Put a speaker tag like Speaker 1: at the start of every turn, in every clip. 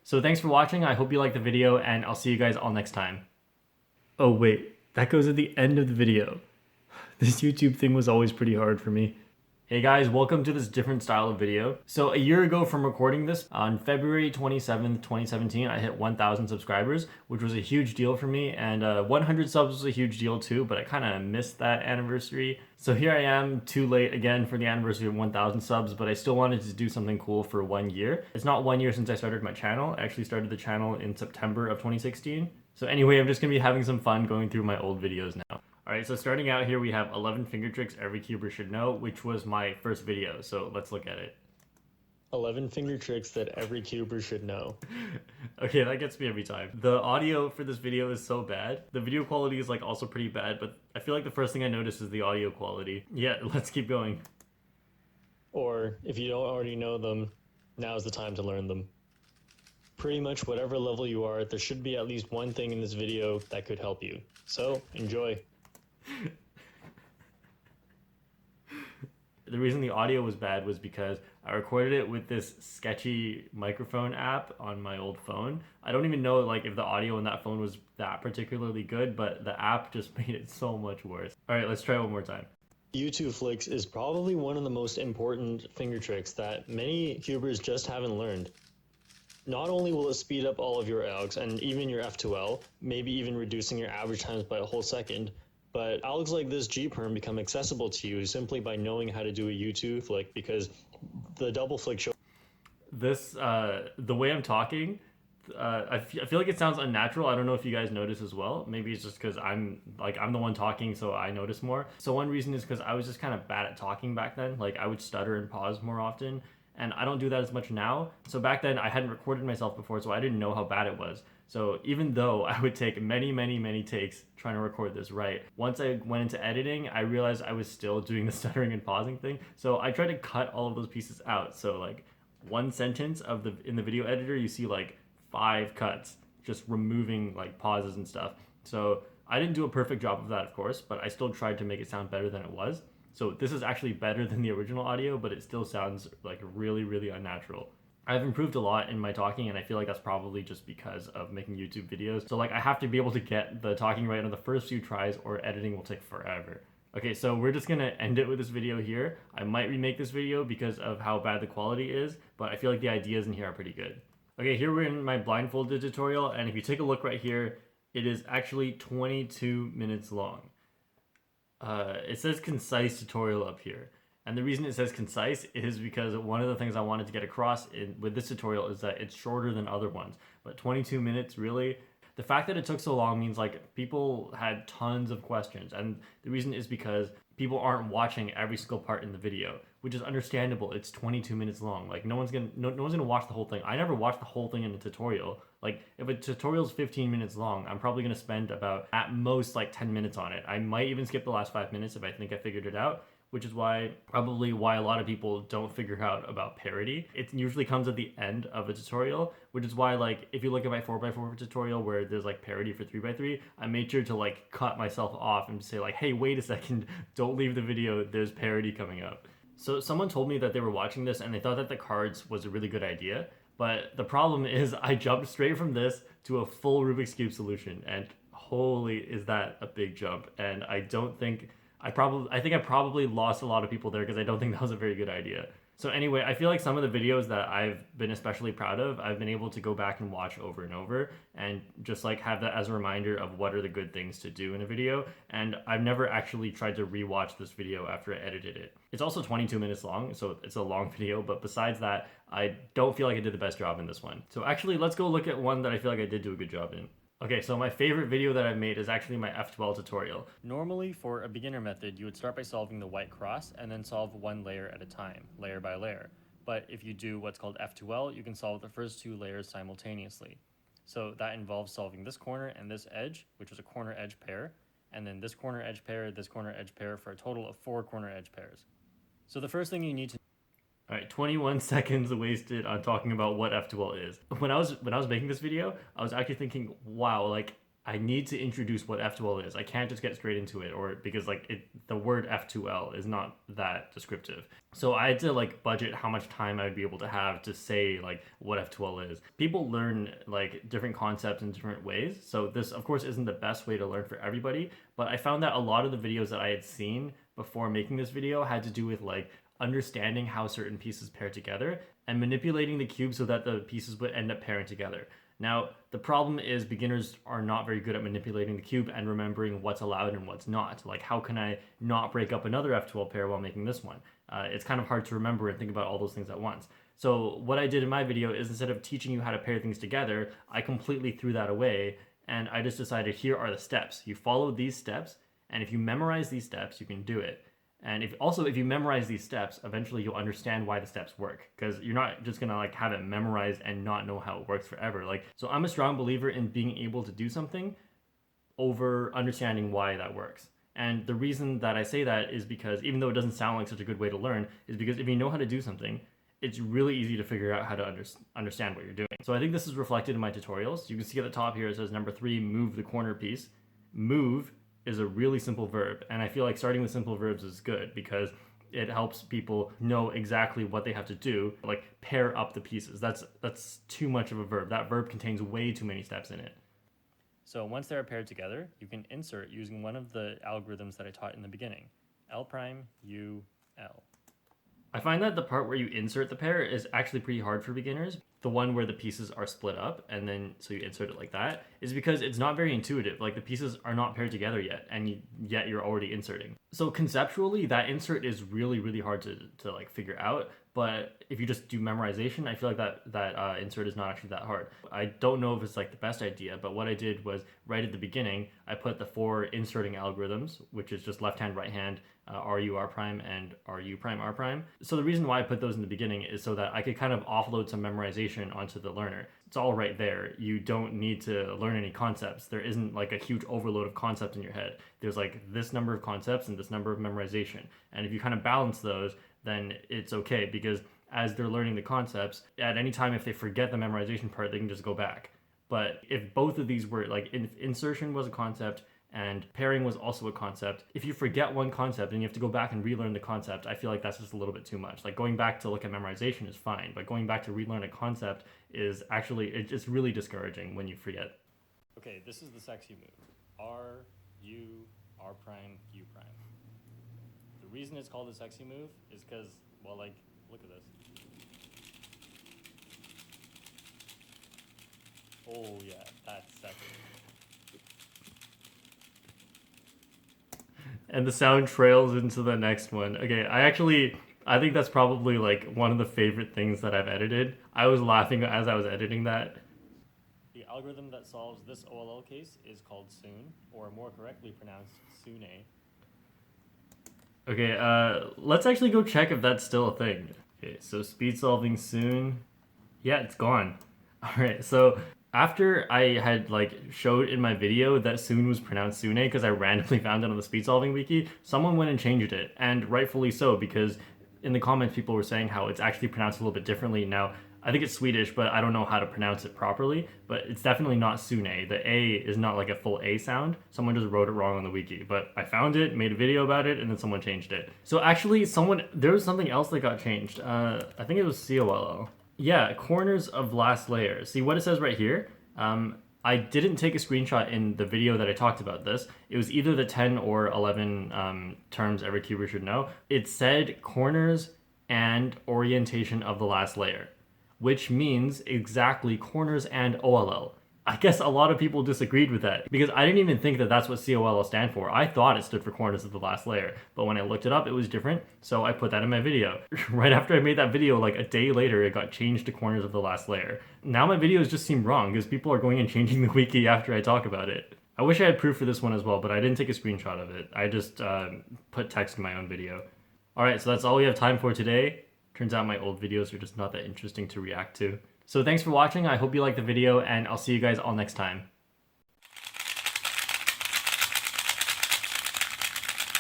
Speaker 1: So thanks for watching. I hope you liked the video, and I'll see you guys all next time. Oh wait, that goes at the end of the video. This YouTube thing was always pretty hard for me. Hey guys, welcome to this different style of video. So a year ago from recording this, on February 27th, 2017, I hit 1,000 subscribers, which was a huge deal for me, and 100 subs was a huge deal too, but I kind of missed that anniversary. So here I am, too late again for the anniversary of 1,000 subs, but I still wanted to do something cool for 1 year. It's not 1 year since I started my channel. I actually started the channel in September of 2016. So anyway, I'm just going to be having some fun going through my old videos now. Alright, so starting out here we have 11 finger tricks every cuber should know, which was my first video, so let's look at it.
Speaker 2: 11 finger tricks that every cuber should know.
Speaker 1: Okay, that gets me every time. The audio for this video is so bad. The video quality is like also pretty bad, but I feel like the first thing I noticed is the audio quality. Yeah, let's keep going.
Speaker 2: Or, if you don't already know them, now's the time to learn them. Pretty much whatever level you are, there should be at least one thing in this video that could help you. So, enjoy.
Speaker 1: The reason the audio was bad was because I recorded it with this sketchy microphone app on my old phone. I don't even know like if the audio in that phone was that particularly good, but the app just made it so much worse. All right, let's try it one more time.
Speaker 2: U2 flicks is probably one of the most important finger tricks that many cubers just haven't learned. Not only will it speed up all of your ALGs and even your F2L, maybe even reducing your average times by a whole second, but ALGs like this Perm become accessible to you simply by knowing how to do a U2 flick, because the double flick show.
Speaker 1: This, the way I'm talking, I feel like it sounds unnatural. I don't know if you guys notice as well. Maybe it's just because I'm the one talking, so I notice more. So one reason is because I was just kind of bad at talking back then. Like I would stutter and pause more often, and I don't do that as much now. So back then I hadn't recorded myself before, so I didn't know how bad it was. So even though I would take many takes trying to record this right, once I went into editing, I realized I was still doing the stuttering and pausing thing. So I tried to cut all of those pieces out. So like one sentence in the video editor, you see like 5 cuts, just removing like pauses and stuff. So I didn't do a perfect job of that, of course, but I still tried to make it sound better than it was. So this is actually better than the original audio, but it still sounds like really unnatural. I've improved a lot in my talking, and I feel like that's probably just because of making YouTube videos. So like I have to be able to get the talking right on the first few tries, or editing will take forever. Okay, so we're just gonna end it with this video here. I might remake this video because of how bad the quality is, but I feel like the ideas in here are pretty good. Okay, here we're in my blindfolded tutorial, and if you take a look right here, it is actually 22 minutes long. It says concise tutorial up here. And the reason it says concise is because one of the things I wanted to get across with this tutorial is that it's shorter than other ones. But 22 minutes, really? The fact that it took so long means like people had tons of questions. And the reason is because people aren't watching every single part in the video, which is understandable. It's 22 minutes long. Like no one's gonna watch the whole thing. I never watched the whole thing in a tutorial. Like if a tutorial is 15 minutes long, I'm probably gonna spend about at most like 10 minutes on it. I might even skip the last 5 minutes if I think I figured it out, which is probably why a lot of people don't figure out about parody. It usually comes at the end of a tutorial, which is why like if you look at my 4x4 tutorial where there's like parody for 3x3, I made sure to like cut myself off and say like, hey, wait a second, don't leave the video, there's parody coming up. So someone told me that they were watching this and they thought that the cards was a really good idea, but the problem is I jumped straight from this to a full Rubik's Cube solution, and holy is that a big jump. And I think I probably lost a lot of people there because I don't think that was a very good idea. So anyway, I feel like some of the videos that I've been especially proud of, I've been able to go back and watch over and over and just like have that as a reminder of what are the good things to do in a video. And I've never actually tried to rewatch this video after I edited it. It's also 22 minutes long, so it's a long video, but besides that, I don't feel like I did the best job in this one. So actually, let's go look at one that I feel like I did do a good job in. Okay, so my favorite video that I've made is actually my F12 tutorial. Normally, for a beginner method, you would start by solving the white cross and then solve one layer at a time, layer by layer. But if you do what's called F2L, you can solve the first 2 layers simultaneously. So that involves solving this corner and this edge, which was a corner edge pair, and then this corner edge pair, this corner edge pair, for a total of 4 corner edge pairs. So the first thing you need to... Alright, 21 seconds wasted on talking about what F2L is. When I was making this video, I was actually thinking, wow, like I need to introduce what F2L is. I can't just get straight into it, or because like the word F2L is not that descriptive. So I had to like budget how much time I'd be able to have to say like what F2L is. People learn like different concepts in different ways. So this of course isn't the best way to learn for everybody, but I found that a lot of the videos that I had seen before making this video had to do with like understanding how certain pieces pair together and manipulating the cube so that the pieces would end up pairing together. Now, the problem is beginners are not very good at manipulating the cube and remembering what's allowed and what's not. Like, how can I not break up another F2L pair while making this one? It's kind of hard to remember and think about all those things at once. So what I did in my video is instead of teaching you how to pair things together, I completely threw that away and I just decided here are the steps. You follow these steps, and if you memorize these steps, you can do it. And if you memorize these steps, eventually you'll understand why the steps work, because you're not just gonna like have it memorized and not know how it works forever. Like, so I'm a strong believer in being able to do something over understanding why that works. And the reason that I say that is because even though it doesn't sound like such a good way to learn, is because if you know how to do something, it's really easy to figure out how to understand what you're doing. So I think this is reflected in my tutorials. You can see at the top here it says number 3, move the corner piece. Move is a really simple verb, and I feel like starting with simple verbs is good because it helps people know exactly what they have to do, like pair up the pieces. That's too much of a verb. That verb contains way too many steps in it. So once they're paired together, you can insert using one of the algorithms that I taught in the beginning. L prime, U, L. I find that the part where you insert the pair is actually pretty hard for beginners. The one where the pieces are split up and then so you insert it like that is because it's not very intuitive. Like the pieces are not paired together yet, and yet you're already inserting. So conceptually, that insert is really, really hard to like figure out. But if you just do memorization, I feel like that insert is not actually that hard. I don't know if it's like the best idea, but what I did was right at the beginning, I put the 4 inserting algorithms, which is just left hand, right hand, RU, R prime, and RU prime, R prime. So the reason why I put those in the beginning is so that I could kind of offload some memorization onto the learner. It's all right there. You don't need to learn any concepts. There isn't like a huge overload of concepts in your head. There's like this number of concepts and this number of memorization. And if you kind of balance those, then it's okay, because as they're learning the concepts, at any time if they forget the memorization part, they can just go back. But if both of these were like, if insertion was a concept and pairing was also a concept, if you forget one concept and you have to go back and relearn the concept, I feel like that's just a little bit too much. Like going back to look at memorization is fine, but going back to relearn a concept is actually, it's really discouraging when you forget. Okay, this is the sexy move. R, U, R prime, U prime. The reason it's called the sexy move is because, well, like, look at this. Oh yeah, that's sexy. And the sound trails into the next one. Okay, I think that's probably like one of the favorite things that I've edited. I was laughing as I was editing that. The algorithm that solves this OLL case is called Soon, or more correctly pronounced Sune. Okay, let's actually go check if that's still a thing. Okay, so speed solving Soon. Yeah, it's gone. Alright, so after I had like showed in my video that Soon was pronounced Sune because I randomly found it on the speed solving wiki, someone went and changed it, and rightfully so, because in the comments people were saying how it's actually pronounced a little bit differently. Now, I think it's Swedish, but I don't know how to pronounce it properly, but it's definitely not Sune. The A is not like a full A sound. Someone just wrote it wrong on the wiki, but I found it, made a video about it, and then someone changed it. So actually there was something else that got changed. I think it was COLL. Yeah, corners of last layer. See what it says right here? I didn't take a screenshot in the video that I talked about this. It was either the 10 or 11 terms every cuber should know. It said corners and orientation of the last layer, which means exactly corners and OLL. I guess a lot of people disagreed with that because I didn't even think that that's what COLL stand for. I thought it stood for corners of the last layer, but when I looked it up, it was different, so I put that in my video. Right after I made that video, like a day later, it got changed to corners of the last layer. Now my videos just seem wrong because people are going and changing the wiki after I talk about it. I wish I had proof for this one as well, but I didn't take a screenshot of it. I just put text in my own video. Alright, so that's all we have time for today. Turns out my old videos are just not that interesting to react to. So thanks for watching, I hope you liked the video, and I'll see you guys all next time.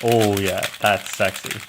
Speaker 1: Oh yeah, that's sexy.